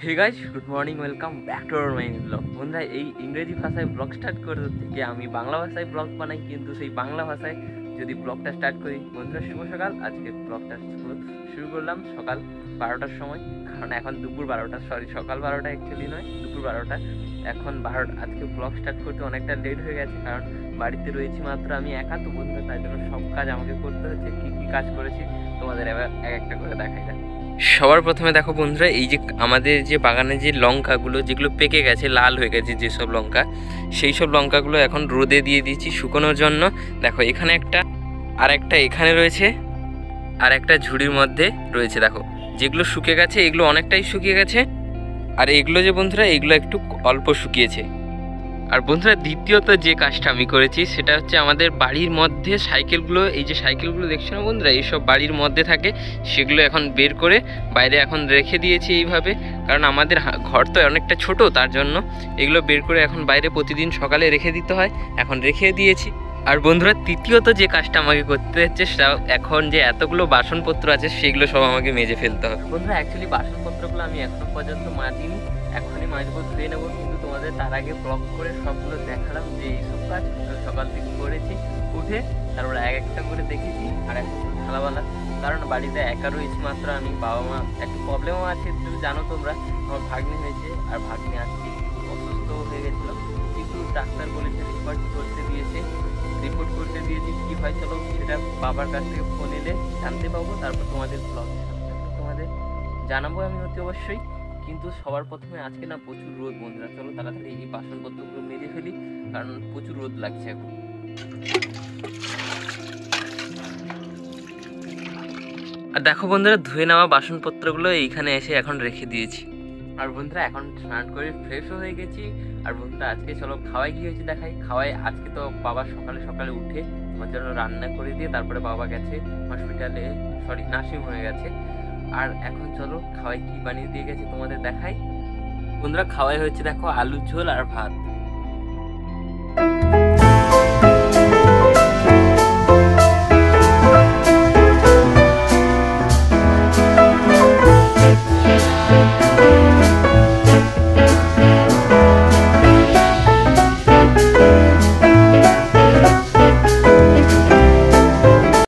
Hey guys, good morning, welcome back to our mine blog. বন্ধুরা, এই ইংরেজি ভাষায় ব্লগ স্টার্ট করে থেকে আমি বাংলা ভাষায় ব্লগ বানাই, কিন্তু সেই বাংলা ভাষায় যদি ব্লগটা স্টার্ট করি। বন্ধুরা, শুভ সকাল। আজকে ব্লগটা শুরু করলাম সকাল 12টার সময়, কারণ এখন দুপুর 12টা, সরি সকাল 12টা অ্যাকচুয়ালি নয়, দুপুর 12টা। এখন 12টা, আজকে ব্লগ স্টার্ট করতে অনেকটা লেট হয়ে গেছে, কারণ বাড়িতে রয়েছি মাত্র আমি একা। তো বন্ধুরা, তাই জন্য সব কাজ আমাকে করতে হচ্ছে। কী কী কাজ করেছি তোমাদের এবার এক একটা করে দেখাই যাক। সবার প্রথমে দেখো বন্ধুরা, এই যে আমাদের যে বাগানে যে লঙ্কাগুলো যেগুলো পেকে গেছে, লাল হয়ে গেছে যেসব লঙ্কা, সেই সব লঙ্কাগুলো এখন রোদে দিয়ে দিয়েছি শুকোনোর জন্য। দেখো এখানে একটা, আর একটা এখানে রয়েছে, আর একটা ঝুড়ির মধ্যে রয়েছে। দেখো যেগুলো শুকিয়ে গেছে এগুলো অনেকটাই শুকিয়ে গেছে, আর এগুলো যে বন্ধুরা এগুলো একটু অল্প শুকিয়েছে। আর বন্ধুরা, দ্বিতীয়ত যে কাজটা আমি করেছি সেটা হচ্ছে আমাদের বাড়ির মধ্যে সাইকেলগুলো, এই যে সাইকেলগুলো দেখছো না বন্ধুরা, এইসব বাড়ির মধ্যে থাকে, সেগুলো এখন বের করে বাইরে এখন রেখে দিয়েছি এইভাবে। কারণ আমাদের ঘর তো অনেকটা ছোট, তার জন্য এগুলো বের করে এখন বাইরে প্রতিদিন সকালে রেখে দিতে হয়, এখন রেখে দিয়েছি। আর বন্ধুরা, তৃতীয়ত যে কাজটা আমাকে করতে হচ্ছে সেটা এখন যে এতগুলো বাসনপত্র আছে সেগুলো সব আমাকে মেজে ফেলতে হবে। বন্ধুরা, অ্যাকচুয়ালি বাসনপত্রগুলো আমি এখনো পর্যন্ত মাজিনি, এখনই মাজবো, ধুয়ে নেবো। কিন্তু তোমাদের তার আগে ব্লগ করে সবগুলো দেখালাম যে এইসব কাজ সকাল থেকে করেছি। উঠে তারপরে এক একটা করে দেখেছি, আর এখন সকালবেলা, কারণ বাড়িতে একা রয়েছি মাত্র আমি, বাবা মা একটু প্রবলেমও আছে, তুমি জানো তোমরা। আমার ভাগ্নি হয়েছে, আর ভাগ্নি আজকে অসুস্থ হয়ে গেছিলো, কিন্তু ডাক্তার বলেছে রিপোর্ট করতে দিয়েছি। কী হয় চলো সেটা বাবার কাছ থেকে ফোন এলে জানতে পাবো, তারপর তোমাদের ব্লগ তোমাদের জানাবো আমি অতি অবশ্যই। কিন্তু সবার প্রথমে আজকে না প্রচুর রোদ বন্ধুরা, চলো তাড়াতাড়ি এই বাসনপত্রগুলো মেজে ফেলি, কারণ প্রচুর রোদ লাগছে এখন। আর দেখো বন্ধুরা, ধুয়ে নেওয়া বাসনপত্রগুলো এইখানে এসে এখন রেখে দিয়েছি। আর বন্ধুরা, এখন স্নান করে ফ্রেশও হয়ে গেছি। আর বন্ধুরা, আজকে চলো খাওয়াই কী হয়েছে দেখাই। খাওয়াই আজকে তো বাবা সকালে সকালে উঠে আমার জন্য রান্না করে দিয়ে তারপরে বাবা গেছে হসপিটালে, সরি নার্সিং হয়ে গেছে। আর এখন চলো খাওয়াই কী বানিয়ে দিয়ে গেছে তোমাদের দেখাই। বন্ধুরা, খাওয়াই হয়েছে দেখো আলুর ঝোল আর ভাত।